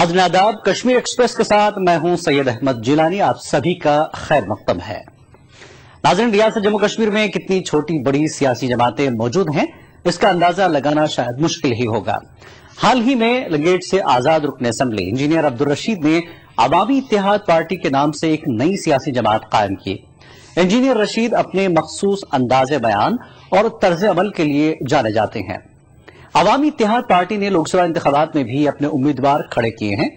नाज़रीन आदाब, कश्मीर एक्सप्रेस के साथ मैं हूं सैयद अहमद जिलानी। आप सभी का खैर मकदम है। नाज़रीन, रियासत जम्मू कश्मीर में कितनी छोटी बड़ी सियासी जमातें मौजूद हैं, इसका अंदाजा लगाना शायद मुश्किल ही होगा। हाल ही में लंगेट से आजाद रुकन असेंबली इंजीनियर अब्दुल रशीद ने अवामी इत्तेहाद पार्टी के नाम से एक नई सियासी जमात कायम की। इंजीनियर रशीद अपने मखसूस अंदाज बयान और तर्ज अमल के लिए जाने जाते हैं। अवामी इत्तेहाद पार्टी ने लोकसभा इंतखाबात में भी अपने उम्मीदवार खड़े किए हैं।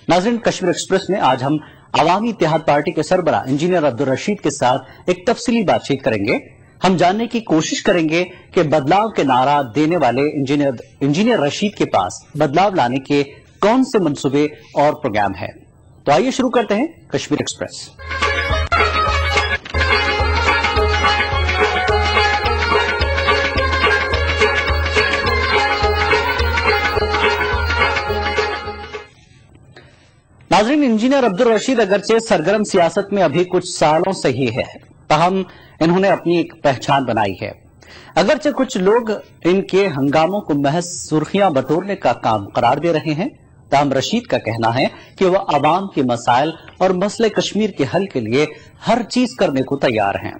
नाज़रीन, कश्मीर एक्सप्रेस में आज हम अवामी इत्तेहाद पार्टी के सरबरा इंजीनियर अब्दुल रशीद के साथ एक तफसीली बातचीत करेंगे। हम जानने की कोशिश करेंगे कि बदलाव के नारा देने वाले इंजीनियर रशीद के पास बदलाव लाने के कौन से मंसूबे और प्रोग्राम है। तो आइए शुरू करते हैं कश्मीर एक्सप्रेस। नाज़रीन, इंजीनियर अब्दुल रशीद अगरचे सरगर्म सियासत में अभी कुछ सालों से ही है, ताहम इन्होंने अपनी एक पहचान बनाई है। अगरचे कुछ लोग इनके हंगामों को महज सुर्खियां बटोरने का काम करार दे रहे हैं, ताहम रशीद का कहना है कि वह आवाम के मसाइल और मसले कश्मीर के हल के लिए हर चीज करने को तैयार हैं।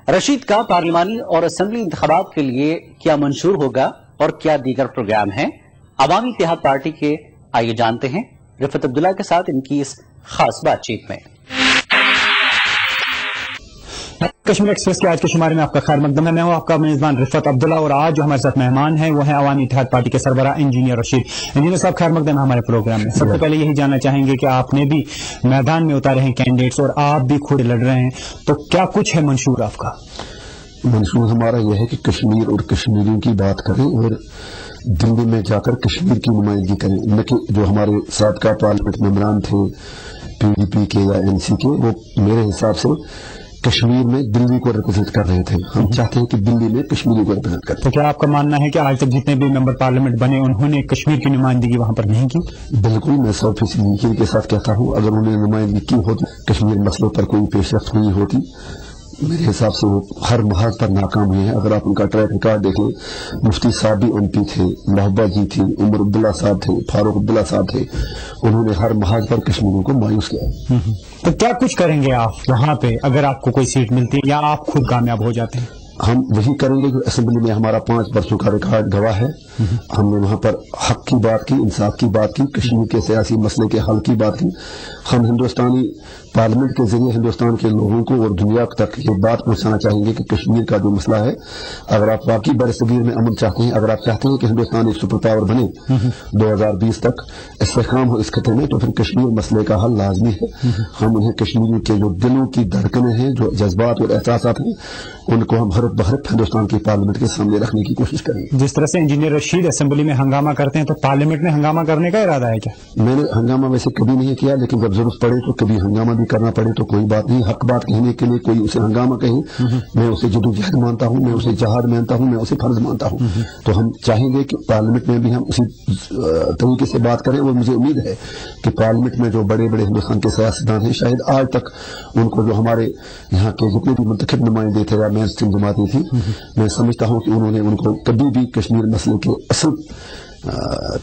रशीद का पार्लिमानी और असेंबली इंतखाबात के लिए क्या मंशूर होगा और क्या दीगर प्रोग्राम है, अवामी इत्तेहाद पार्टी के आइए जानते हैं रिफत अब्दुल्ला के साथ इनकी इस खास बातचीत में। कश्मीर एक्सप्रेस के आज के शुमारे में आपका खैर मकदम है। मैं हूं आपका मेजबान रिफत अब्दुल्ला और आज जो हमारे साथ मेहमान हैं वो है अवामी इत्तेहाद पार्टी के सरबरा इंजीनियर रशीद। इंजीनियर साहब, खैर मकदम है हमारे प्रोग्राम में। सबसे पहले यही जानना चाहेंगे कि आपने भी मैदान में उतारे हैं कैंडिडेट्स और आप भी खुद लड़ रहे हैं, तो क्या कुछ है मंशूर आपका? मंशूर हमारा यह है कि कश्मीर और कश्मीरियों की बात करें और दिल्ली में जाकर कश्मीर की नुमाइंदगी करें। लेकिन जो हमारे साबका पार्लियामेंट मेंबरान थे पीडीपी के या एनसी के, वो मेरे हिसाब से कश्मीर में दिल्ली को रिप्रेजेंट कर रहे थे। हम चाहते हैं कि दिल्ली में कश्मीरी को रिप्रेजेंट करें। तो क्या आपका मानना है कि आज तक जितने भी मेंबर पार्लियामेंट बने उन्होंने कश्मीर की नुमाइंदगी वहां पर नहीं की? बिल्कुल, मैं 100% यकीन के साथ कहता हूं, अगर उन्होंने नुमाइंदगी की होती, कश्मीर मसलों पर कोई पेशरफ्त हुई होती, मेरे हिसाब से वो हर महाज पर नाकाम हुए हैं। अगर आप उनका ट्रैक रिकॉर्ड देखें, मुफ्ती साहब भी एमपी थे, महबूबा जी थी, उमर अब्दुल्ला साहब थे, फारूक अब्दुल्ला साहब थे, उन्होंने हर महाज पर कश्मीरियों को मायूस किया। तो क्या कुछ करेंगे आप वहां पे अगर आपको कोई सीट मिलती है या आप खुद कामयाब हो जाते हैं? हम वही करेंगे जो असेंबली में हमारा 5 वर्षों का रिकॉर्ड गवाह है। हमने वहां पर हक की बात की, इंसाफ की बात की, कश्मीर के सियासी मसले के हल की बात की। हम हिंदुस्तानी पार्लियामेंट के जरिए हिंदुस्तान के लोगों को और दुनिया तक ये बात पहुंचाना चाहेंगे कि कश्मीर का जो मसला है, अगर आप वाकई बरसगीर में अमन चाहते हैं, अगर आप चाहते हैं कि हिंदुस्तान एक सुपर पावर बने 2020 तक, इस्तेहकाम हो इस खत्े में, तो फिर कश्मीर मसले का हल लाजमी है। हम उन्हें कश्मीर के जो दिलों की धड़कनें हैं, जो जज्बात और एहसासात हैं, उनको हम हरफ बहरफ हिंदुस्तान की पार्लियामेंट के सामने रखने की कोशिश करेंगे। जिस तरह से इंजीनियर रशीद असेंबली में हंगामा करते हैं, तो पार्लियामेंट में हंगामा करने का इरादा है क्या? मैंने हंगामा वैसे कभी नहीं किया, लेकिन जब जरूरत पड़े तो कभी हंगामा भी करना पड़े तो कोई बात नहीं। हक बात कहने के लिए कोई उसे हंगामा कहे, मैं उसे जदोजहद मानता हूं, मैं उसे जहाद मानता हूं, मैं उसे फर्ज मानता हूं। तो हम चाहेंगे कि पार्लियामेंट में भी हम उसी तरीके से बात करें और मुझे उम्मीद है कि पार्लियामेंट में जो बड़े बड़े हिंदुस्तान के सियासतदान हैं, शायद आज तक उनको जो हमारे यहाँ के जितने भी मुंतखब नुमाइंदे थे या मेन स्ट्रीम जमातें थी, मैं समझता हूं कि उन्होंने उनको कभी भी कश्मीर मसले के असल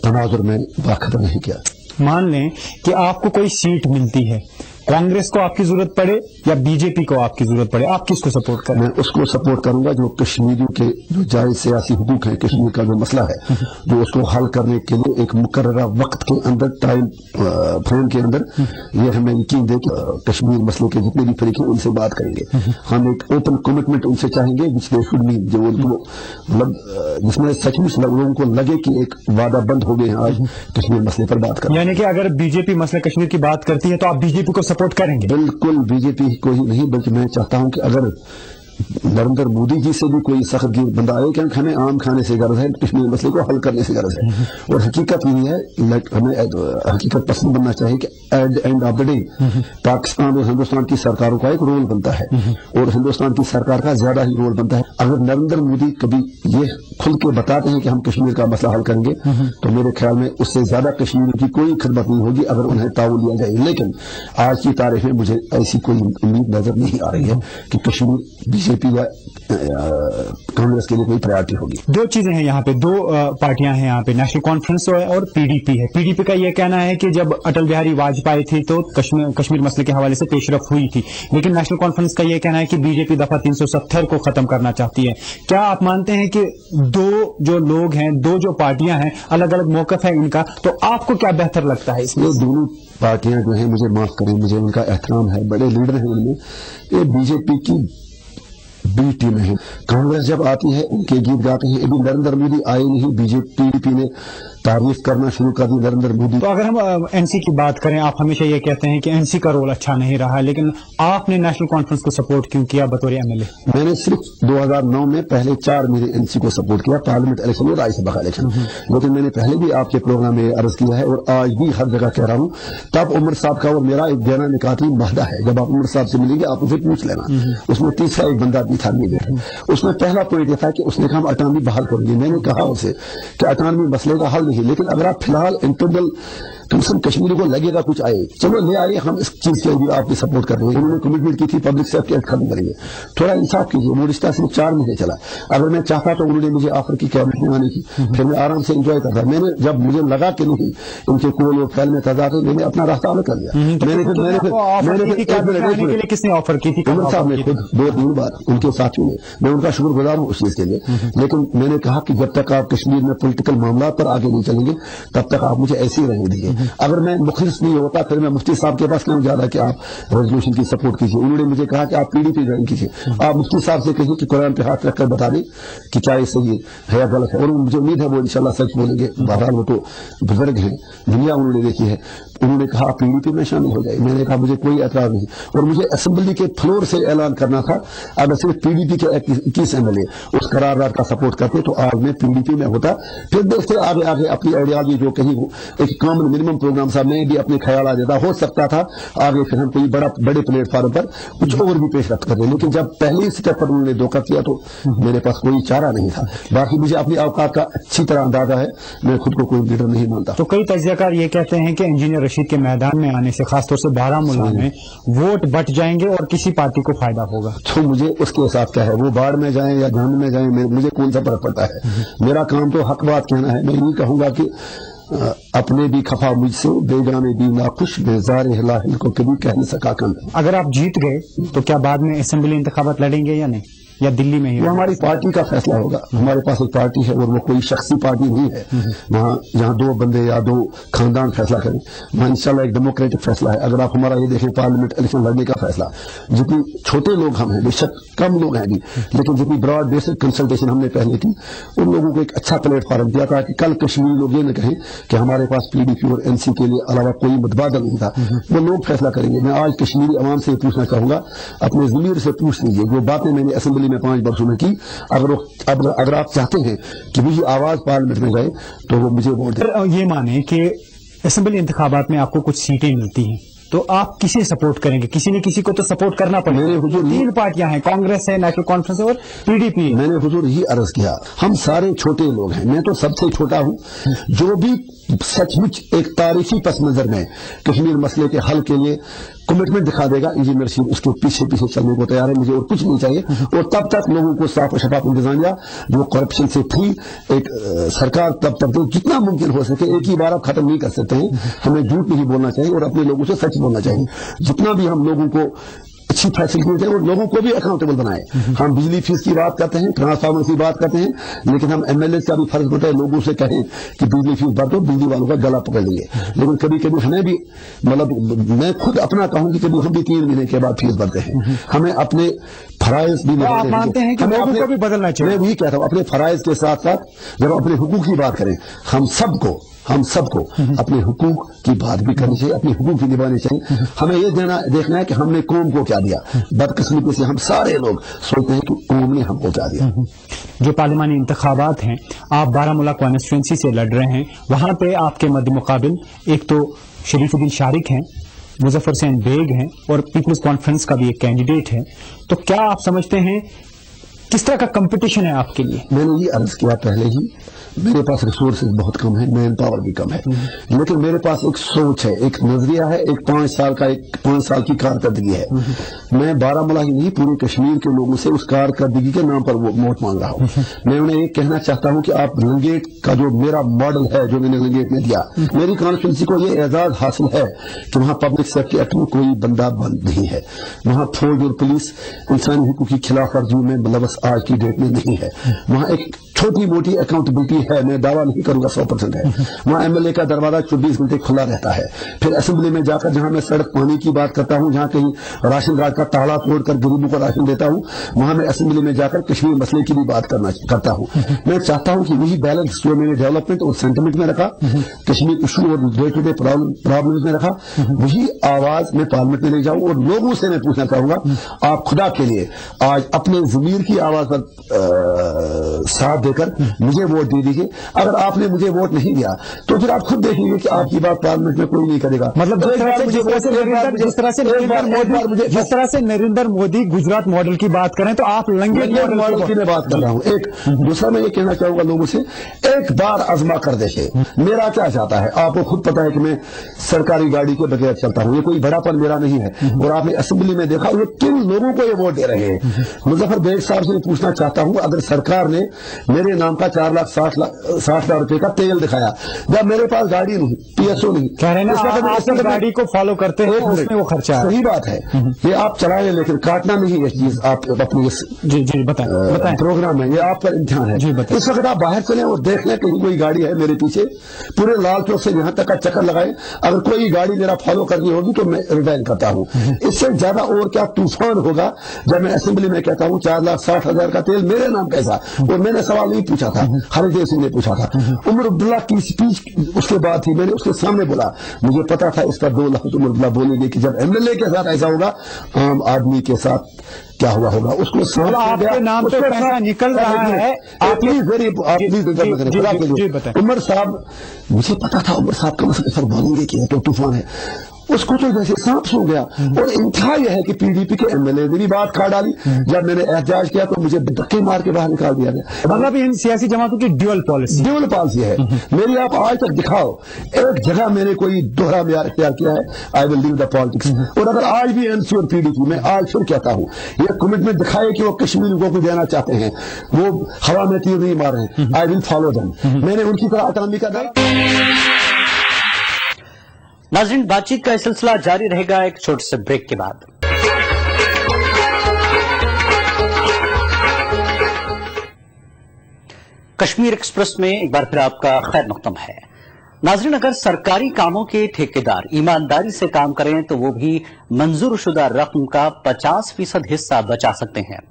तनाजुर में बाखबर नहीं किया। मान लें कि आपको कोई सीट मिलती है, कांग्रेस को आपकी जरूरत पड़े या बीजेपी को आपकी जरूरत पड़े, आप किसको सपोर्ट करें? मैं उसको सपोर्ट करूंगा जो कश्मीरियों के जो जायज सियासी हुकूक है, कश्मीर का जो मसला है, जो उसको हल करने के लिए एक मुकर्ररा वक्त के अंदर, टाइम फ्रेम के अंदर, ये हमें यकीन दे कि कश्मीर मसलों के जितने भी फरीक हैं उनसे बात करेंगे। हम एक ओपन कमिटमेंट उनसे चाहेंगे, जो मतलब जिसमें सचमुच लोगों को लगे कि एक वादा बंद हो गए हैं आज कश्मीर मसले पर बात करें। यानी कि अगर बीजेपी मसला कश्मीर की बात करती है तो आप बीजेपी को सपोर्ट करेंगे? बिल्कुल, बीजेपी को ही नहीं, बल्कि मैं चाहता हूं कि अगर नरेंद्र मोदी जी से भी कोई सख्त बंदा आए, क्योंकि हमें आम खाने से गर्ज है, कश्मीर मसले को हल करने से गर्ज है। और हकीकत यही है, हमें हकीकत पसंद बनना चाहिए कि at the end of the day Pakistan और हिंदुस्तान की सरकारों का एक रोल बनता है और हिंदुस्तान की सरकार का ज्यादा ही रोल बनता है। अगर नरेंद्र मोदी कभी ये खुल के बताते हैं कि हम कश्मीर का मसला हल करेंगे, तो मेरे ख्याल में उससे ज्यादा कश्मीर की कोई खिदमत नहीं होगी अगर उन्हें ताउन दिया जाए। लेकिन आज की तारीख में मुझे ऐसी कोई उम्मीद नजर नहीं आ रही है कि कश्मीर बीजेपी कांग्रेस के लिए कोई प्रायोरिटी होगी। दो चीजें हैं यहाँ पे, दो पार्टियां हैं यहाँ पे, नेशनल कॉन्फ्रेंस और पीडीपी है। पीडीपी का ये कहना है कि जब अटल बिहारी वाजपेयी थे तो कश्मीर मसले के हवाले से पेशरफ हुई थी, लेकिन नेशनल कॉन्फ्रेंस का ये कहना है कि बीजेपी दफा 370 को खत्म करना चाहती है। क्या आप मानते हैं कि दो जो लोग हैं, दो जो पार्टियां हैं, अलग अलग मौकफ है इनका, तो आपको क्या बेहतर लगता है इसमें? दोनों पार्टियां जो है, मुझे माफ करें, मुझे उनका एहतराम है, बड़े लीडर हैं उनमें, ये बीजेपी की बी टीम है। कांग्रेस जब आती है उनके गीत गाते हैं। अभी नरेंद्र मोदी आए नहीं, बीजेपी ने तारीफ करना शुरू कर दी नरेंद्र मोदी। तो अगर हम एनसी की बात करें, आप हमेशा ये कहते हैं कि एनसी का रोल अच्छा नहीं रहा, लेकिन आपने नेशनल कॉन्फ्रेंस को सपोर्ट क्यों किया बतौर एमएलए? मैंने सिर्फ 2009 में पहले 4 महीने एनसी को सपोर्ट किया, पार्लियामेंट इलेक्शन और राज्यसभा का इलेक्शन। लेकिन मैंने पहले भी आपके प्रोग्राम में अर्ज किया है और आज भी हर जगह कह रहा हूँ, तब उमर साहब का और मेरा एक बयाना निकाती वादा है, जब आप उमर साहब से मिलेंगे आप उसे पूछ लेना। उसमें तीसरा एक बंदा भी था मेरे, उसमें पहला पॉइंट यह था कि उसने कहा हम अटानवी बहाल करेंगे। मैंने कहा उसे कि अटानवी मसले का हल नहीं, लेकिन अगर आप फिलहाल इंटरनल कम से कम कश्मीरी को लगेगा कुछ आए, चलो ले आइए, हम इस चीज के लिए आपकी सपोर्ट कर रहे हैं। उन्होंने कमिटमेंट की थी पब्लिक सेफ्टी एक्ट खत्म करेंगे। थोड़ा इंसाफ कीजिए, वो रिश्ता सिर्फ 4 महीने चला। अगर मैं चाहता तो उन्होंने मुझे ऑफर की कैबिनेट में आने की, फिर मैं आराम से एंजॉय करता। मैंने जब मुझे लगा कि नहीं इनके कोल और फैल में तजाद है, मैंने अपना रास्ता अलग कर लिया। किसने ऑफर की थी? उमर साहब ने खुद 2-3 बार, उनके साथियों ने। मैं उनका शुक्रगुजार हूँ उस चीज के लिए। लेकिन मैंने कहा कि जब तक आप कश्मीर में पॉलिटिकल मामला पर आगे नहीं चलेंगे तब तक आप मुझे ऐसे ही रहने दीजिए। अगर मैं मुखलिस नहीं होता फिर मैं मुफ्ती साहब के पास क्यों ज्यादा कि आप रेजोल्यूशन की सपोर्ट कीजिए। उन्होंने मुझे कहा कि आप पीडीपी ज्वाइन कीजिए, आप मुफ्ती साहब से कहिए कि कुरान पे हाथ रखकर बता दें कि क्या ये सही है या गलत है। और मुझे उम्मीद है वो इंशाल्लाह सच बोलेंगे। बहरहाल वो तो बुजुर्ग हैं, दुनिया उन्होंने देखी है। उन्होंने कहा आप पीडीपी में शामिल हो जाए। मैंने कहा मुझे कोई एतराज नहीं, और मुझे असेंबली के फ्लोर से ऐलान करना था। अगर सिर्फ पीडीपी के 21 एमएलए उस करारदाद का सपोर्ट करते तो आज मैं पीडीपी में होता। फिर देखते आगे आगे अपनी आइडियालॉजी जो कहीं एक कॉमन मिनिमम प्रोग्राम सा मैं भी अपने ख्याल आ जाता, हो सकता था आगे फिर हम कोई बड़े प्लेटफॉर्म पर कुछ और भी पेश रख करते। लेकिन जब पहले स्टेप पर उन्होंने धोखा किया तो मेरे पास कोई चारा नहीं था। बाकी मुझे अपनी औकात का अच्छी तरह अंदाजा है, मैं खुद को कोई लीडर नहीं मानता। तो कई तज्जियाकार ये कहते हैं कि इंजीनियर रशीद के मैदान में आने से, खासतौर से बारामूला में, वोट बट जाएंगे और किसी पार्टी को फायदा होगा। तो मुझे उसके साथ क्या है, वो बाढ़ में जाए या जहन्नम में जाए, मुझे कौन सा फर्क पड़ता है। मेरा काम तो हक बात कहना है। मैं यही कहूंगा कि अपने भी खफा मुझसे, बेगाने भी नाखुश, बेजार हिलाहिल को कभी कह नहीं सका कम। अगर आप जीत गए तो क्या बाद में असेंबली इंतखाबात लड़ेंगे या नहीं, या दिल्ली में ही? वो हमारी पार्टी का फैसला होगा। हमारे पास एक पार्टी है और वो कोई शख्सी पार्टी नहीं है। वहाँ जहाँ 2 बंदे या 2 खानदान फैसला करें, वहाँ इंशाल्लाह एक डेमोक्रेटिक फैसला है। अगर आप हमारा ये देखें पार्लियामेंट इलेक्शन लड़ने का फैसला, जितनी छोटे लोग हम हैं, बेशक कम लोग हैं अभी, लेकिन जितनी ब्रॉड बेसिक कंसल्टेशन हमने पहले की, उन लोगों को एक अच्छा प्लेटफॉर्म दिया था कि कल कश्मीरी लोग ये न कहें कि हमारे पास पीडीपी और एनसी के लिए अलावा कोई मुतबादल नहीं था। वो लोग फैसला करेंगे। मैं आज कश्मीरी अवाम से पूछना चाहूंगा, अपने ज़मीर से पूछ लीजिए, जो बातें मैंने असेंबली में 5 वर्षों में की, अगर आप चाहते हैं कि मुझे आवाज पार्लियामेंट में जाए तो वो मुझे वोट दें। ये माने कि असेंबली इंतखाबात में आपको कुछ सीटें मिलती हैं तो आप किसे सपोर्ट करेंगे? किसी न किसी को तो सपोर्ट करना पड़ेगा। 3 पार्टियां हैं, कांग्रेस है, नेशनल कॉन्फ्रेंस और पीडीपी। मैंने हुजूर यही अर्ज किया, हम सारे छोटे लोग हैं, मैं तो सबसे छोटा हूं। जो भी सचमुच एक तारीखी पस मंजर में कश्मीर मसले के हल के लिए कमिटमेंट दिखा देगा, इंजीनियर रशीद उसके पीछे पीछे चलने को तैयार है। मुझे और कुछ नहीं चाहिए। और तब तक लोगों को साफ और शफाफ इंतजामिया जो करप्शन से फ्री एक सरकार तब तक जितना मुमकिन हो सके, एक ही बार आप खत्म नहीं कर सकते हैं। हमें झूठ नहीं बोलना चाहिए और अपने लोगों से सच बोलना चाहिए। जितना भी हम लोगों को अच्छी फैसिलिटीज है और लोगों को भी अकाउंटेबल बनाए। हम बिजली फीस की बात करते हैं, ट्रांसफार्मर की बात करते हैं, लेकिन हम एमएलए का भी फर्ज होता है लोगों से कहें कि बिजली फीस भर दो, बिजली वालों का गला पकड़ लेंगे। लेकिन कभी कभी हमें भी, मतलब मैं खुद अपना कहूँ कि कभी हम भी 3 महीने के बाद फीस भरते हैं। हमें अपने फराइज भी मानते हैं कि लोगों को भी बदलना चाहिए। मैं भी कहता हूँ अपने फराइज के साथ साथ जब अपने हुकूक की बात करें, हम सबको अपने हुकूक की बात भी करनी चाहिए, अपने हुकूक भी निभाने चाहिए। हमें ये देखना है कि हमने कौम को क्या दिया। बदकिस्मती से हम सारे लोग सोचते हैं कि कौम ने हमको क्या दिया। जो पार्लियामानी इंतखाबात हैं, आप बारामूला कॉन्स्टिट्यूंसी से लड़ रहे हैं, वहां पे आपके मद्दे मुकाबिल एक तो शरीफुद्दीन शारिक हैं, मुजफ्फर हुसैन बेग हैं और पीपल्स कॉन्फ्रेंस का भी एक कैंडिडेट है। तो क्या आप समझते हैं किस तरह का कंपटीशन है आपके लिए? मैंने ये अर्ज किया पहले ही, मेरे पास रिसोर्सेज बहुत कम है, मैन पावर भी कम है, लेकिन मेरे पास एक सोच है, एक नजरिया है, एक 5 साल की कारकर्दगी है। मैं बारामूला ही नहीं पूरे कश्मीर के लोगों से उस कारकर्दगी के नाम पर वो वोट मांग रहा हूँ। मैं उन्हें ये कहना चाहता हूँ कि आप लंगेट का जो मेरा मॉडल है जो मैंने लंगेट में दिया, मेरी कॉन्स्टिट्यूंसी को ये एजाज हासिल है कि वहाँ पब्लिक सेफ्टी एक्ट में कोई बंदा बंद नहीं है, वहाँ फौज और पुलिस इंसानी हुकूक की खिलाफ वर्जियों में मुलव्वस आज की डेट में नहीं है, वहाँ एक छोटी मोटी अकाउंटेबिलिटी है, मैं दावा नहीं करूंगा 100% है, वहाँ एमएलए का दरवाजा 24 घंटे खुला रहता है। फिर असेंबली में जाकर जहां मैं सड़क पानी की बात करता हूं, जहां कहीं राशन राज का ताला तोड़कर गरीबों को राशन देता हूं, वहां मैं असेंबली में जाकर कश्मीर मसले की भी बात करता हूं। मैं चाहता हूं कि वही बैलेंस जो मैंने डेवलपमेंट और सेंटिमेंट में रखा, कश्मीर इशू और डे टू डे प्रॉब्लम में रखा, वही आवाज मैं पार्लियामेंट में ले जाऊं और लोगों से मैं पूछना चाहूंगा, आप खुदा के लिए आज अपने ज़मीर की आवाज पर साथ देकर मुझे वोट दे दीजिए। अगर आपने मुझे वोट नहीं दिया तो फिर आप खुद देखेंगे कि आपकी बात पार्लियामेंट में कोई नहीं करेगा। मतलब जिस तरह से नरेंद्र मोदी गुजरात मॉडल की बात करें तो आप लंगेट मॉडल की मैं बात कर रहा हूँ। एक दूसरा मैं ये कहना चाहूंगा लोगों से, एक बार आजमा कर देखे मेरा क्या चाहता है। आपको खुद पता है कि मैं सरकारी गाड़ी के बगैर चलता हूँ, ये कोई बड़ापन मेरा नहीं है। और आपने असेंबली में देखा ये किन लोगों को ये वोट दे रहे हैं। मुजफ्फर बेग साहब से पूछना चाहता हूँ, अगर सरकार ने मेरे नाम का 4,60,000 रुपए का तेल दिखाया जब मेरे पास गाड़ी नहीं, PSO नहीं, कह रहे हैं गाड़ी को फॉलो करते हैं उसमें वो खर्चा। सही बात है, ये आप चलाए लेकिन काटना नहीं है चीज। आप अपनी जी बताएं प्रोग्राम है, ये आपका इम्तिहान है। इस वक्त आप बाहर चले और देख लें कहीं कोई गाड़ी है मेरे पीछे, पूरे लाल चौक से यहाँ तक का चक्कर लगाए, अगर कोई गाड़ी मेरा फॉलो करनी होगी तो मैं रिजाइन करता हूँ। इससे ज्यादा और क्या तूफान होगा जब मैं असेंबली में कहता हूँ 4,60,000 का तेल मेरे नाम कैसा। और मैंने सवाल नहीं पूछा था, हरिदेव सिंह ने पूछा था। उमर अब्दुल्ला की स्पीच उसके बाद थी, मैंने उसके सामने बोला, मुझे पता था इसका 2 लफ्ज उमर अब्दुल्ला बोलेंगे कि जब एमएलए के साथ ऐसा होगा आम आदमी के साथ क्या हुआ होगा। उसको आपके नाम पे पैसा निकल रहा है। उमर साहब, मुझे पता था उमर साहब का मतलब बोलेंगे कि तो तूफान है, उसको तो जैसे सांप सो गया। और इंतहा यह है कि पीडीपी के एमएलए ने भी बात खा डाली, जब मैंने एहतजाज किया तो मुझे धक्के मार के बाहर निकाल दिया गया। मतलब इन सियासी जमातों की ड्यूअल पॉलिसी है मेरी। आप आज तक दिखाओ एक जगह मैंने कोई दोहरा म्यार इख्तियार किया है, I will leave the politics. और अगर आज भी एनसी और पीडीपी, मैं आज फिर कहता हूँ, ये कमिटमेंट दिखाए कि वो कश्मीर को देना चाहते हैं, वो हवा में तीर नहीं मार रहे हैं, आई विल फॉलो देम। मैंने उनकी तरह अकामी का नाज़रीन, बातचीत का सिलसिला जारी रहेगा एक छोटे से ब्रेक के बाद। कश्मीर एक्सप्रेस में एक बार फिर आपका खैर मक़दम है। नाज़रीन, अगर सरकारी कामों के ठेकेदार ईमानदारी से काम करें तो वो भी मंजूर शुदा रकम का 50% हिस्सा बचा सकते हैं।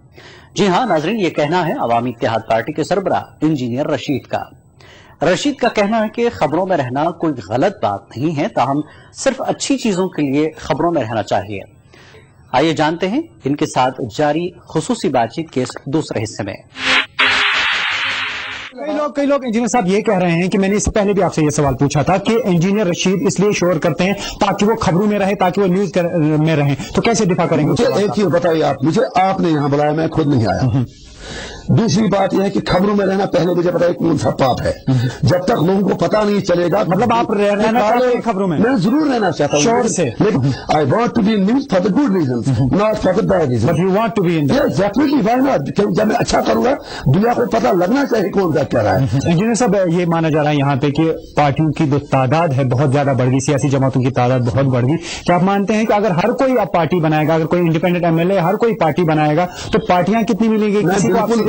जी हां नाज़रीन, ये कहना है अवामी इत्तेहाद पार्टी के सरबराह इंजीनियर रशीद का। रशीद का कहना है कि खबरों में रहना कोई गलत बात नहीं है, ताहम सिर्फ अच्छी चीजों के लिए खबरों में रहना चाहिए। आइए जानते हैं इनके साथ जारी खुसूसी बातचीत के इस दूसरे हिस्से में। कई लोग इंजीनियर साहब ये कह रहे हैं कि मैंने इससे पहले भी आपसे ये सवाल पूछा था कि इंजीनियर रशीद इसलिए शोर करते हैं ताकि वो खबरों में रहे, ताकि वो न्यूज में रहे, तो कैसे दिफा करेंगे? एक चीज बताइए आप मुझे, आपने यहाँ बुलाया, मैं खुद नहीं आया। दूसरी बात यह है कि खबरों में रहना पहले मुझे बताइए कौन सा पाप है। जब तक लोगों को पता नहीं चलेगा, मतलब आप रहना चाहते हैं खबरों में? मैं जरूर रहना चाहता हूँ शोर से, लेकिन I want to be in news for the good reasons, not for the bad reasons. But you want to be in that. Definitely, why not? जब मैं अच्छा करूंगा दुनिया को पता लगना चाहिए कौन क्या कह रहा है। इंजीनियर साहब, ये माना जा रहा है यहाँ पे कि पार्टियों की जो तादाद है बहुत ज्यादा बढ़ गई, सियासी जमातों की तादाद बहुत बढ़ गई। क्या आप मानते हैं कि अगर हर कोई अब पार्टी बनाएगा, अगर कोई इंडिपेंडेंट एमएलए हर कोई पार्टी बनाएगा तो पार्टियां कितनी मिलेंगी?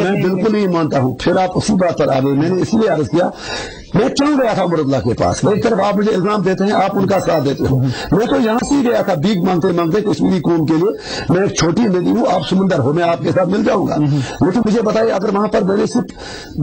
मैं बिल्कुल नहीं मानता हूँ। फिर आप उसी बात पर आ गए। मैंने इसलिए अर्ज किया, मैं क्यों गया था उमर अब्दुल्ला के पास? एक तरफ आप मुझे इल्जाम देते हैं, आप उनका साथ देते हो। मैं तो यहाँ से गया था भीख मांगते मांगते कश्मीरी कौम के लिए। मैं एक छोटी नदी हूँ, आप समुंदर हो, मैं आपके साथ मिल जाऊंगा। लेकिन मुझे बताइए, अगर वहां पर मैंने सिर्फ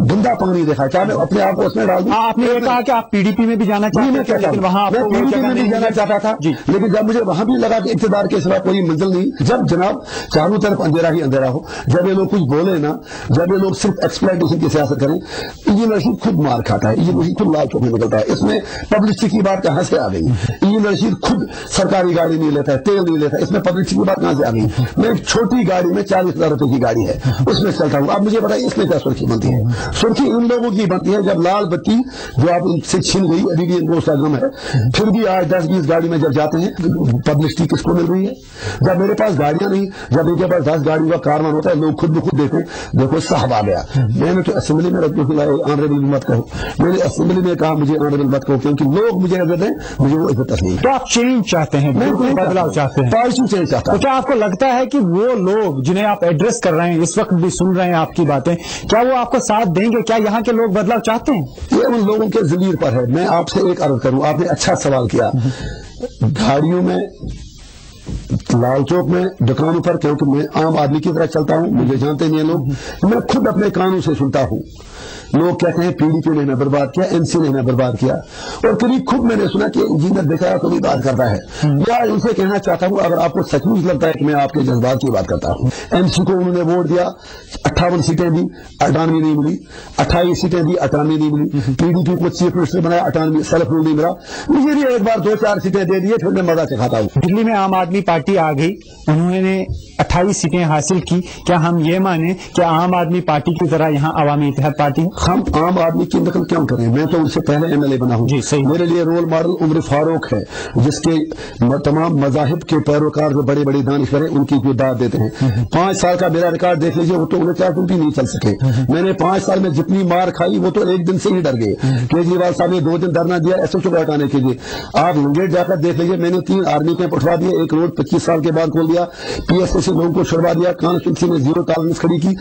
गंदा पानी देखा, क्या मैं अपने आप को उसमें डाल दूं? आपने ये कहा कि आप पीडीपी में भी जाना चाहते थे, लेकिन वहां मैं पीडीपी में भी जाना चाहता था, लेकिन जब मुझे वहां भी लगा कि इक़्तिदार के सिवा कोई मंजिल नहीं, जब जनाब चारों तरफ अंधेरा ही अंधेरा हो, जब ये लोग कुछ बोले ना, جب یہ لوگ صرف ایکسپلائٹیشن کی سیاست کریں. انجینئر رشید خود مار کھاتا ہے, انجینئر رشید خود لال چوک میں نکلتا ہے. اس میں پبلسٹی کی بات کہاں سے آ گئی؟ انجینئر رشید خود سرکاری گاڑی نہیں لیتا ہے, تیل نہیں لیتا ہے, اس میں پبلسٹی کی بات کہاں سے آ گئی؟ میں ایک چھوٹی گاڑی میں 40,000 روپے کی گاڑی ہے اس میں چلتا ہوں. اب مجھے بتائیے اس میں کیا سرخی بنتی ہے؟ سرخی ان لوگوں کی بنتی ہے جب لال بتی جو آپ ان سے چھن گئی, ابھی بھی ان کو غم ہے, پھر بھی آج 10-20 گاڑی میں جب جاتے ہیں پبلسٹی کس کو مل رہی ہے؟ جب میرے پاس گاڑیاں نہیں, جب ان کے پاس 10 گاڑیوں کا کاروان ہوتا ہے, لوگ خود بخود دیکھیں دیکھو صاحب آ گیا. میں نے تو اسمبلی میں آنریبل مت کہو, میں نے اسمبلی میں کہا مجھے آنریبل مت کہو, کیونکہ لوگ مجھے عزت دیں, مجھے وہ عزت نہیں ہے. تو آپ چینج چاہتے ہیں, بدلاؤ چاہتے ہیں, پالیسی چینج چاہتا تو ہوں. کیا آپ کو لگتا ہے کہ وہ لوگ جنہیں آپ ایڈریس کر رہے ہیں اس وقت بھی سن رہے ہیں آپ کی باتیں, کیا وہ آپ کو ساتھ دیں گے؟ کیا یہاں کے لوگ بدلاؤ چاہتے ہیں؟ یہ ان لوگوں کے ضمیر پر ہے. میں آپ سے ایک عرض کروں, آپ نے اچھا سوال کیا. گاڑیوں میں, لال چوک میں, دکانوں پر, کیونکہ میں عام آدمی کی طرح چلتا ہوں, مجھے جانتے نہیں ہیں لوگ, میں خود اپنے کانوں سے سنتا ہوں لوگ کہتے ہیں PDP نے ہمیں برباد کیا, MC نے ہمیں برباد کیا, اور کبھی خود میں نے سنا کہ انجینئر دیکھا تو بھی بات کرتا ہے. یا ان سے کہنا چاہتا ہوں, اگر آپ کو سچ مچ لگتا ہے کہ میں آپ کے جذبات کی بات کرتا ہوں, MC کو انہوں نے ووٹ دیا, 58 سیٹیں دی, 98 نہیں ملی, 28 سیٹیں دی, 98 نہیں ملی, PDP کو چیف منسٹر بنایا, 98 سیلف رول نہیں ملا. مجھے بھی ایک بار 2-4 سیٹیں دے دیے, پھر میں مزہ چکھاتا ہوں. دلی میں عام آدمی پارٹی آ گئی, انہوں نے 28 سیٹیں حاصل کی, کیا ہم یہ مانیں کہ عام آدمی پارٹی کی طرح یہاں عوامی اتحاد پارٹی؟ ہم عام آدمی کی نقل کیوں کریں؟ میں تو ان سے پہلے MLA بنا ہوں. جی صحیح. میرے لیے رول ماڈل عمر فاروق ہے, جس کے تمام مذاہب کے پیروکار جو بڑے بڑے دانشور ہیں ان کی کوئی داد دیتے ہیں. 5 سال کا میرا ریکارڈ دیکھ لیجیے, وہ تو 49 بھی نہیں چل سکے. میں نے 5 سال میں جتنی مار کھائی وہ تو ایک دن سے ہی ڈر گئے. کیجریوال صاحب نے 2 دن دھرنا دیا SHO کو ہٹانے کے لیے. آپ لنگیٹ جا کر دیکھ لیجیے, میں نے 3 آرمی کیمپ اٹھوا دیے, ایک روڈ 25 سال کے بعد کھول دیا, PSA سے لوگوں کو چھڑوا دیا, کانسٹیٹوئنسی میں 0 ٹالرنس کھڑی کی.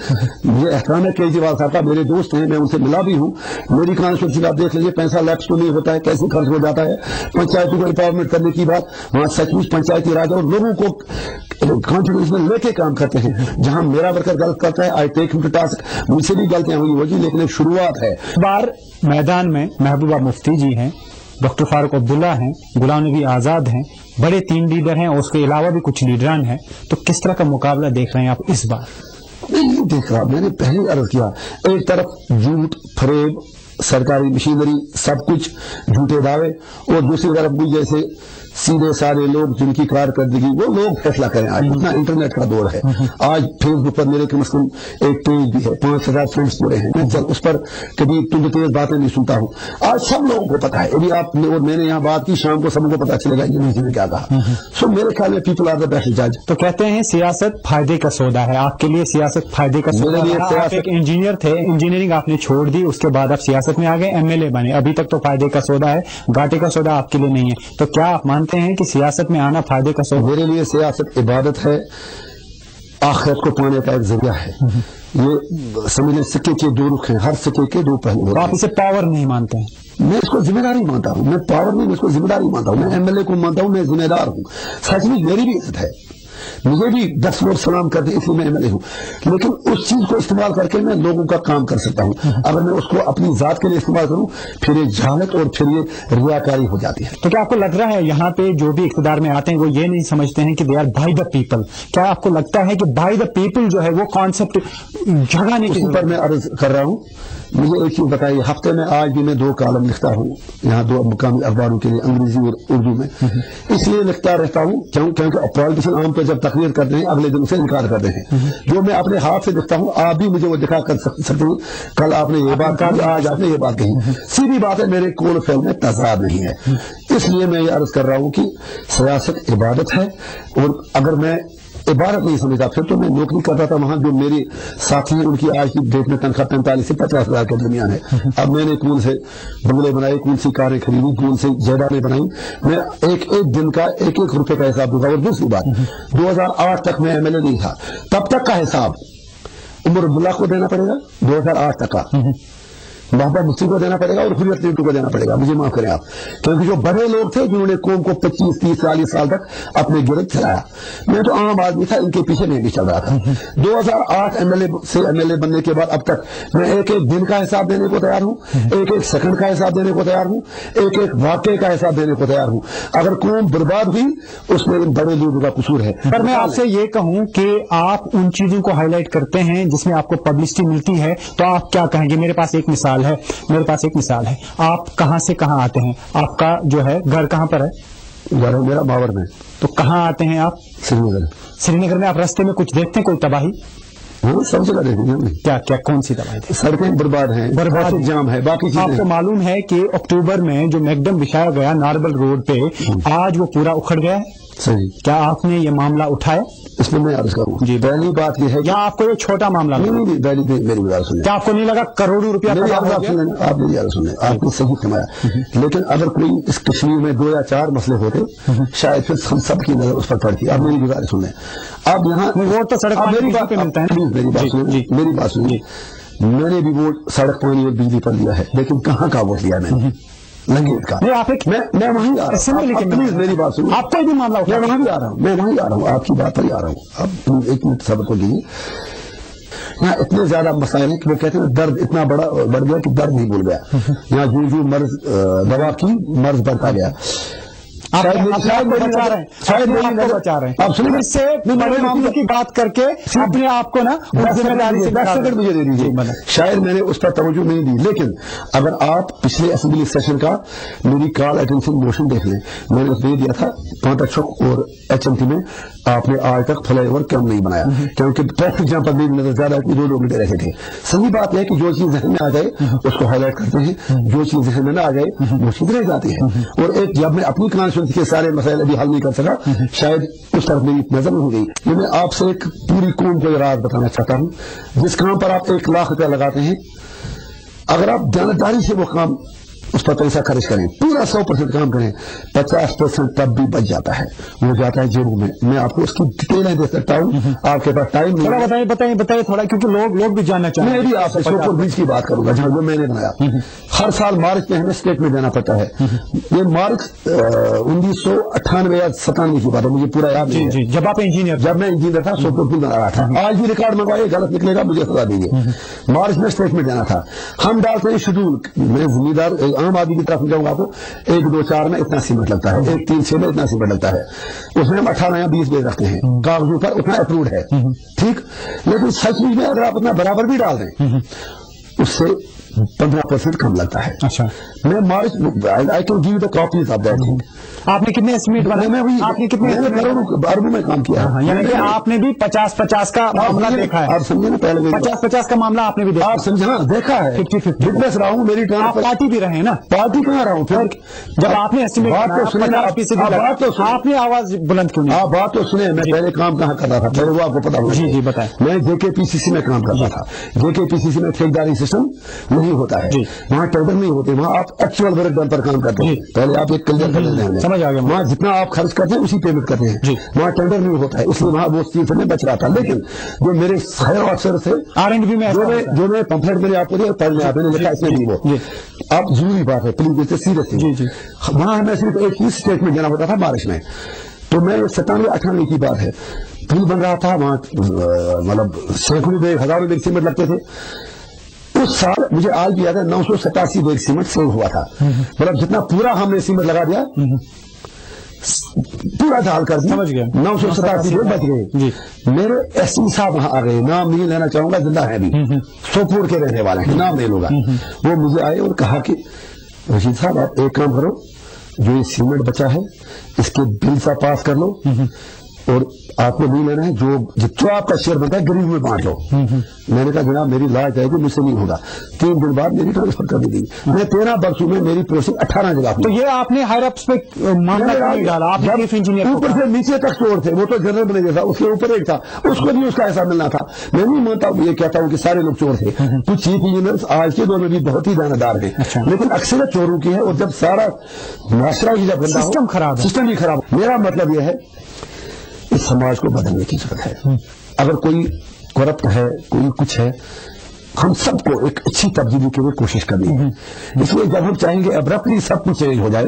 مجھے احترام ہے کیجریوال صاحب کا, میرے دوست ہیں, میں ان سے ملا بھی ہوں. میری کانسٹیٹوئنسی آپ دیکھ لیجیے, پیسہ لیپس تو نہیں ہوتا ہے, کیسے خرچ ہو جاتا ہے. پنچایتوں کو امپاورمنٹ کرنے کی بات, وہاں سچ مچ پنچایتی راج اور لوگوں کو کانفیڈنس میں لے کے کام کرتے ہیں. جہاں میرا ورکر غلط کرتا ہے, آئی ٹیک ہم ٹو ٹاسک, مجھ سے بھی غلطیاں ہوئی ہوگی, لیکن ایک شروعات ہے. بار میدان میں محبوبہ مفتی جی ہیں, ڈاکٹر فاروق عبداللہ ہیں, غلام نبی آزاد ہیں, بڑے 3 لیڈر ہیں, اور اس کے علاوہ بھی کچھ لیڈران ہیں. تو کس طرح کا مقابلہ دیکھ رہے ہیں آپ اس بار؟ میں نہیں دیکھ رہا, میں نے پہلے عرض کیا, ایک طرف جھوٹ, فریب, سرکاری مشینری, سب کچھ جھوٹے دعوے, اور دوسری طرف بھی جیسے سیدھے سارے لوگ جن کی کارکردگی وہ لوگ فیصلہ کریں. آج اتنا انٹرنیٹ کا دور ہے, آج فیس بک پر میرے کم از کم ایک پیج بھی ہے, 5,000 فرینڈس جڑے ہیں, میں اس پر کبھی تم تیز باتیں نہیں سنتا ہوں. آج سب لوگوں کو پتا ہے, ابھی آپ نے اور میں نے یہاں بات کی, شام کو سب کو پتا چلے گا انجینئر نے کیا کہا. سو میرے خیال میں پیپل آر دا بیسٹ جج. تو کہتے ہیں سیاست فائدے کا سودا ہے, آپ کے لیے سیاست فائدے کا سودا ہے. آپ ایک انجینئر تھے, انجینئرنگ آپ نے چھوڑ دی, اس کے بعد آپ سیاست میں آ گئے, MLA بنے. ابھی تک تو فائدے کا سودا ہے, گھاٹے کا سودا آپ کے لیے نہیں ہے. تو کیا آپ مانتے ہیں کہ سیاست میں آنا فائدے کا سودا؟ میرے لیے سیاست عبادت ہے, آخرت کو پانے کا ایک ذریعہ ہے. یہ سمجھیں سکے کے 2 رخ ہیں, ہر سکے کے 2 پہلو ہیں. آپ اسے پاور نہیں مانتے ہیں؟ میں اس کو ذمہ داری مانتا ہوں. میں پاور نہیں, میں اس کو ذمہ داری مانتا ہوں. میں MLA کو مانتا ہوں, میں ذمہ دار ہوں. سچ میں میری بھی عزت ہے, مجھے بھی 10 لوگ سلام کرتے ہیں, اس لیے میں MLA ہوں. لیکن اس چیز کو استعمال کر کے میں لوگوں کا کام کر سکتا ہوں. اگر میں اس کو اپنی ذات کے لیے استعمال کروں, پھر یہ جہالت اور پھر یہ ریاکاری ہو جاتی ہے. تو کیا آپ کو لگ رہا ہے یہاں پہ جو بھی اقتدار میں آتے ہیں وہ یہ نہیں سمجھتے ہیں کہ they are by the people? کیا آپ کو لگتا ہے کہ بائی دا پیپل جو ہے وہ کانسیپٹ جگانے کے اوپر میں عرض کر رہا ہوں؟ مجھے ایک چیز بتائیے, ہفتے میں آج بھی میں 2 کالم لکھتا ہوں یہاں 2 مقامی اخباروں کے لیے, انگریزی اور اردو میں. اس لیے لکھتا رہتا ہوں کیونکہ پولیٹیشین عام طور جب تقریر کرتے ہیں اگلے دن سے انکار کرتے ہیں. جو میں اپنے ہاتھ سے لکھتا ہوں, آپ بھی مجھے وہ دکھا کر سکتے ہیں, کل آپ نے یہ بات کہی, آج آپ نے یہ بات کہی. سیدھی بات ہے, میرے قول فعل میں تضاد نہیں ہے. اس لیے میں یہ عرض کر رہا ہوں کہ سیاست عبادت ہے, اور اگر میں عبادت نہیں سمجھتا پھر تو میں نوکری کرتا تھا وہاں. جو میرے ساتھی ہیں ان کی آج کی ڈیٹ میں تنخواہ 45 سے 50 ہزار کے درمیان ہے. اب میں نے کون سے بنگلے بنائے, کون سی کاریں خریدی, کون سے جائیدادیں بنائی. میں ایک دن کا 1 روپے کا حساب دوں گا. اور دوسری بات, 2008 تک میں MLA نہیں تھا, تب تک کا حساب عمر عبداللہ کو دینا پڑے گا. 2008 تک کا मोहब्बत मुफ्ती को देना पड़ेगा और हुर्रियत टीटू को देना पड़ेगा, मुझे माफ करें आप, क्योंकि जो बड़े लोग थे जिन्होंने कौम को 25, 30, 40 साल तक अपने गिरफ्त चलाया, मैं तो आम आदमी था, इनके पीछे नहीं भी चल रहा था। 2008 एमएलए बनने के बाद अब तक मैं एक एक दिन का हिसाब देने को तैयार हूँ, एक एक सेकंड का हिसाब देने को तैयार हूँ, एक एक वाक्य का हिसाब देने को तैयार हूँ। अगर कौम बर्बाद हुई उसमें इन बड़े लोगों का कसूर है। पर मैं आपसे ये कहूं कि आप उन चीजों को हाईलाइट करते हैं जिसमें आपको पब्लिसिटी मिलती है, तो आप क्या कहेंगे? मेरे पास एक मिसाल है, आप कहां से कहां आते हैं? आपका जो है घर कहां पर है? घर मेरा मावर में। तो कहां आते हैं आप? श्रीनगर में आप रास्ते में कुछ देखते हैं, कोई तबाही? हाँ, सब जगह देखेंगे। क्या क्या कौन सी दवाई? सड़कें बर्बाद हैं, जाम है, बाकी चीजें। आपको मालूम है कि अक्टूबर में जो मैकडम बिछाया गया नारबल रोड पे, आज वो पूरा उखड़ गया है। सही। क्या आपने ये मामला उठाया? इसमें मैं अर्ज करूँ जी, पहली बात यह है या आपको ये छोटा मामला नहीं, मेरी बात सुनिए। क्या आपको नहीं लगा करोड़ों रुपया? आप मेरी बात सुने, आपने सही फरमाया, लेकिन अगर कोई इस कश्मीर में 2 या 4 मसले होते शायद फिर हम सब की नजर उस पर पड़ती। आप मेरी गुजारिश सुने, अब यहाँ वोट तो सड़क मेरी बात पे मिलता है। मेरी बात सुनिए, मैंने भी वोट सड़क, पानी और बिजली पर दिया है, लेकिन कहाँ का वोट लिया मैंने? लंगेट का। नहीं, आप एक मैं वहीं आ रहा हूँ, प्लीज मेरी बात सुनिए। आपका भी मामला मैं वहीं आ रहा हूँ, आपकी बात पर ही आ रहा हूँ। अब एक मिनट सब्र को लीजिए। यहाँ इतने ज्यादा मसाइल हैं कि वो कहते हैं दर्द इतना बढ़ गया कि दर्द नहीं भूल गया। यहाँ जो मर्ज दवा की मर्ज बढ़ता गया। शायद बचा रहे हैं। आप सुनिए, इससे बड़े मामलों की बात करके अपने आप को ना जिम्मेदारी से मुझे दे दीजिए। शायद मैंने उस पर तवज्जो नहीं दी, लेकिन अगर आप पिछले असेंबली सेशन का मेरी कॉल अटेंशन मोशन देख लें, मैंने उसमें दिया था पांटा चौक और HMT में आपने आज तक फ्लाईओवर क्यों नहीं बनाया, क्योंकि ट्रैफिक जाम पर मेरी नजर ज्यादा कि 2 घंटे रखे थे। सही बात है कि जो चीज जहन में आ जाए उसको हाईलाइट करते हैं, जो चीज जहन में न आ जाए वो चीज रह जाती है। और एक जब मैं अपनी कॉन्स्टिट्यूंसी के सारे मसाइल अभी हल नहीं कर सका, शायद उस तरफ मेरी नजर नहीं हो गई। ये मैं आपसे एक पूरी कौम को राज बताना चाहता हूँ, जिस काम पर आप 1 लाख रुपया लगाते हैं, अगर आप जानदारी से वो काम उस पर पैसा खर्च करें, पूरा 100% काम करें, 50% तब भी बच जाता है, वो जाता है जेबों में। मैं आपको उसकी डिटेलें दे सकता हूँ, आपके पास टाइम नहीं। बताइए थोड़ा, क्योंकि लोग भी जानना चाहते हैं। मैं भी आपसे सोपुर ब्रिज की बात करूंगा, जहाँ जो मैंने बनाया। हर साल मार्च में हमें स्टेट में देना पड़ता है। ये मार्च 1998 या 97 की बात है, मुझे पूरा याद नहीं है। जब मैं इंजीनियर था, सोपुर पुल बना रहा था। आज भी रिकॉर्ड मंगवाइए, गलत निकलेगा मुझे सजा दीजिए। मार्च में स्टेट में देना था। हम डालते हैं शेड्यूल, मैं जिम्मेदार आम आदमी की तरफ जाऊंगा आपको, 1, 2, 4 में इतना सीमेंट लगता है, 1, 3, 6 में इतना सीमेंट लगता है, उसमें हम 18 या 20 बेच रखते हैं, कागजों पर उतना अप्रूव्ड है, ठीक। लेकिन सचमुच में अगर आप उतना बराबर भी डाल दें, उससे 15% कम लगता है। अच्छा, मैं March I can give the copies of that. आपने कितने एस्टिमेट बनाए? आपने कितने अरबों में काम किया है, यानी कि आपने भी 50-50 का मामला देखा है। आप समझे ना, पहले 50-50 का मामला आपने भी देखा। आप समझे? हाँ, देखा है। 50-50 बिजनेस रहा हूँ, मेरी आप पार्टी भी रहे ना। पार्टी कहाँ रहा हूँ? फिर जब आपने एस्टिमेट आपने आवाज बुलंद क्यों नहीं? आप बात तो सुने, मैं पहले काम कहाँ कर रहा था, पहले वो आपको पता होगा। जी बताएं। मैं JKPCC में काम करता था। JKPCC में ठेकेदारी सिस्टम नहीं होता है, वहाँ टेंडर नहीं होते, वहाँ आप एक्चुअल वर्क डन पर काम करते हैं। पहले आप एक क्लियर कर लेते हैं, समझ आ गया। वहाँ जितना आप खर्च करते हैं उसी पेमेंट करते हैं, वहाँ टेंडर नहीं होता है, इसलिए वहाँ वो चीज में बच रहा था। लेकिन जो मेरे हायर ऑफिसर थे, R&B में जो मैं पंफलेट मैंने आपको दिया, पढ़ने आपने लिखा, इसमें नहीं वो आप जरूरी बात है, प्लीज इससे सीरियसली। वहाँ हमें सिर्फ एक ही स्टेट में जाना होता था बारिश में, तो मैं 97-98 की बात है, पुल बन रहा था वहाँ, मतलब सैकड़ों बैग, हजारों बैग सीमेंट लगते थे। उस साल मुझे आज भी याद है 987 बैग सीमेंट सेव हुआ था, मतलब जितना पूरा हमने सीमेंट लगा दिया, पूरा ढाल कर दिया, 987 बैग बच गए। मेरे SC साहब वहां आ गए, नाम नहीं लेना चाहूंगा, जिंदा है भी, सोपुर के रहने वाले हैं, नाम नहीं लूंगा। वो मुझे आए और कहा कि रशीद साहब आप एक काम करो, जो ये सीमेंट बचा है इसके बिल सा पास कर लो, और आपको नहीं लेना है, जो आपका शेयर बनता है गरीब में बांट लो। मैंने कहा जनाब मेरी लाज जाएगी, मुझसे नहीं होगा। 3 दिन बाद मेरी ट्रांसफर कर दी। मैं 13 वर्षों में मेरी पोस्टिंग 18 जगह। तो ये आपने हायर अप्स पे मामला नहीं डाला? आप चीफ इंजीनियर ऊपर से नीचे तक चोर थे, वो तो जनरल मैनेजर था, उसके ऊपर एक था, उसको भी उसका ऐसा मिलना था। मैं नहीं मानता, ये कहता हूँ कि सारे लोग चोर थे। तो चीफ इंजीनियर आज के दौर में भी बहुत ही दानादार है, लेकिन अक्सर चोरों की है। और जब सारा माशरा ही जब सिस्टम खराब है, सिस्टम ही खराब। मेरा मतलब यह है इस समाज को बदलने की जरूरत है। अगर कोई करप्ट है, कोई कुछ है, हम सबको एक अच्छी तब्दीली के लिए कोशिश करनी है। इसलिए जब हम चाहेंगे अब्रप्टली सब कुछ चेंज हो जाए,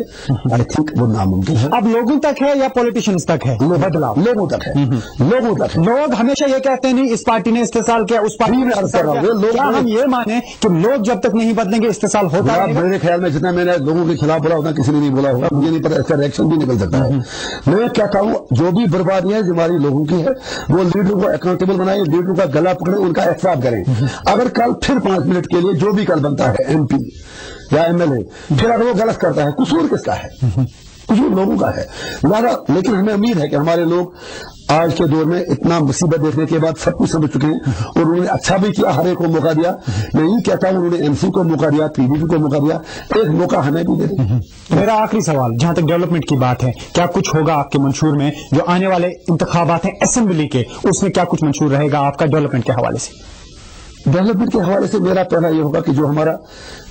आई थिंक वो नामुमकिन है। अब लोगों तक है या पॉलिटिशियंस तक है बदलाव? लोगों तक है, लोगों तक है। लोग हमेशा ये कहते हैं नहीं इस पार्टी ने इस्तेसाल किया, उस पार्टी ने इस्तेसाल किया। क्या हम ये माने कि लोग जब तक नहीं बदलेंगे इस्तेसाल होता है? मेरे ख्याल में जितना मैंने लोगों के खिलाफ बोला उतना किसी ने नहीं बोला होगा, मुझे नहीं पता इसका रिएक्शन भी निकल सकता है। मैं कहता हूँ जो भी बर्बादियां हमारी लोगों की है वो लीडर को अकाउंटेबल बनाए, लीडर का गला पकड़े, उनका एहतसाब करें। अगर कल फिर 5 मिनट के लिए जो भी कल बनता है MP या MLA, फिर अगर वो गलत करता है, कसूर किसका है? कसूर लोगों का है। लेकिन हमें उम्मीद है कि हमारे लोग आज के दौर में इतना मुसीबत देखने के बाद सब कुछ समझ चुके हैं और उन्होंने अच्छा भी किया, हर एक को मौका दिया। मैं यही कहता हूं उन्होंने MC को मौका दिया, PDP को मौका दिया, एक मौका हमें भी दे दें। मेरा आखिरी सवाल, जहां तक डेवलपमेंट की बात है, क्या कुछ होगा आपके मंशूर में जो आने वाले इंतखाबात हैं असेंबली के, उसमें क्या कुछ मंशूर रहेगा आपका डेवलपमेंट के हवाले से? डेवलपमेंट के हवाले से मेरा पहला ये होगा कि जो हमारा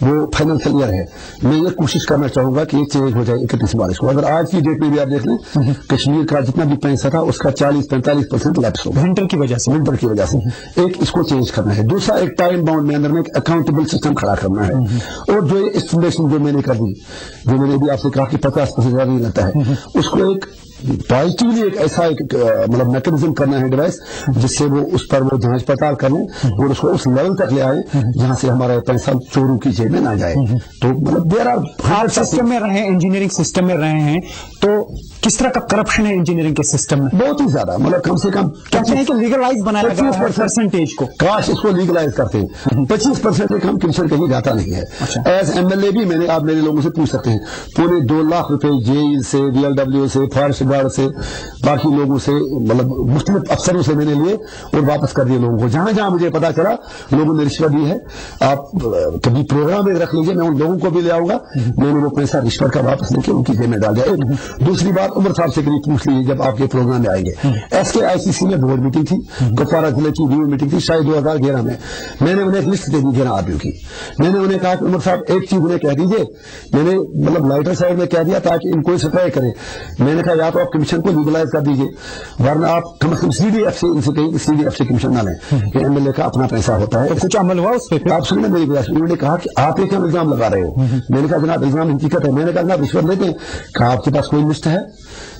वो फाइनेंशियल ईयर है, मैं ये कोशिश करना चाहूंगा कि ये चेंज हो जाए 31 मार्च को। अगर आज की डेट में भी आप देख लें, कश्मीर का जितना भी पैसा था उसका 40-45% लैप्स होगा विंटर की वजह से। एक इसको चेंज करना है। दूसरा, एक टाइम बाउंड मैनर में एक अकाउंटेबल सिस्टम खड़ा करना है। और जो एस्टिमेशन जो मैंने कर दी, जो मैंने भी आपसे कहा कि 50% नहीं लगता है, उसको एक पॉजिटिवली एक ऐसा मतलब मैकेनिज्म करना है, डिवाइस, जिससे वो उस पर वो जांच पड़ताल कर लें और उसको उस लेवल तक ले आए जहां से हमारा पैसा चोरों की जेब में ना जाए। तो मतलब देर आर सिस्टम में रहे, इंजीनियरिंग सिस्टम में रहे हैं, तो किस तरह का करप्शन है इंजीनियरिंग के सिस्टम में? बहुत ही ज्यादा, मतलब कम से कम कहते हैं कि लीगलाइज बनाया गया है परसेंटेज को, काश इसको लीगलाइज करते हैं। 25% से कम कमीशन कहीं जाता नहीं है। एज MLA भी मैंने, आप मेरे लोगों से पूछ सकते हैं, पौने 2 लाख रुपए जेल से, DLW से, फॉरेस्ट गार्ड से, बाकी लोगों से, मतलब मुख्तलिफ अफसरों से मैंने लिए और वापस कर दिए लोगों को। जहां जहां मुझे पता चला लोगों ने रिश्वत दी है, आप कभी प्रोग्राम में रख लीजिए, मैं उन लोगों को भी ले आऊंगा, मैंने वो पैसा रिश्वत का वापस लेके उनकी जेब में डाल दिया। दूसरी बात, उमर साहब से करीब पूछ लीजिए जब आपके प्रोग्राम में आएंगे। SKICC में बोर्ड मीटिंग थी, कुपवारा जिले की रिव्यू मीटिंग थी शायद 2011 में। मैंने उन्हें एक लिस्ट दे दी 11 आदमियों की। मैंने उन्हें कहा कि उमर साहब एक चीज उन्हें कह दीजिए, मैंने मतलब लाइटर साइड में कह दिया ताकि इनको सप्लाई करें। मैंने कहा या तो आप कमीशन को लीगलाइज कर दीजिए, वरना आप कम से कम CDF से इनसे कहीं CDF से कमीशन ना लें। MLA का अपना पैसा होता है। तो कुछ अमल हुआ उस पर? आप सुनिए मेरी बात। उन्होंने कहा कि आप एक इल्जाम लगा रहे हो। मैंने कहा जनाब इल्जाम हकीकत है। मैंने कहा जनाब रिश्वत लेते हैं? कहा आपके पास कोई लिस्ट है?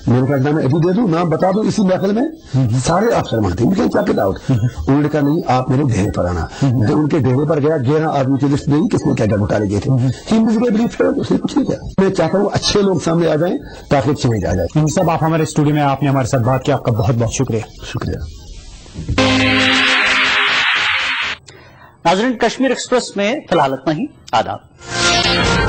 मैंने कहा मैं अभी दे दूं, नाम बता दूं इसी महफिल में, सारे अफसर वहां थे, मुझे चेक इट आउट। उन्होंने कहा नहीं, आप मेरे डेरे पर आना। जब उनके डेरे पर गया, 11 आदमी की लिस्ट देगी किसने क्या क्या घोटाले किए थे। उसने कुछ नहीं किया। मैं चाहता हूँ अच्छे लोग सामने आ जाएं ताकि चेंज आ जाए। सब आप हमारे स्टूडियो में आपने हमारे साथ बात किया, आपका बहुत बहुत शुक्रिया। नाज़रीन, कश्मीर एक्सप्रेस में फिलहाल इतना ही। आदाब।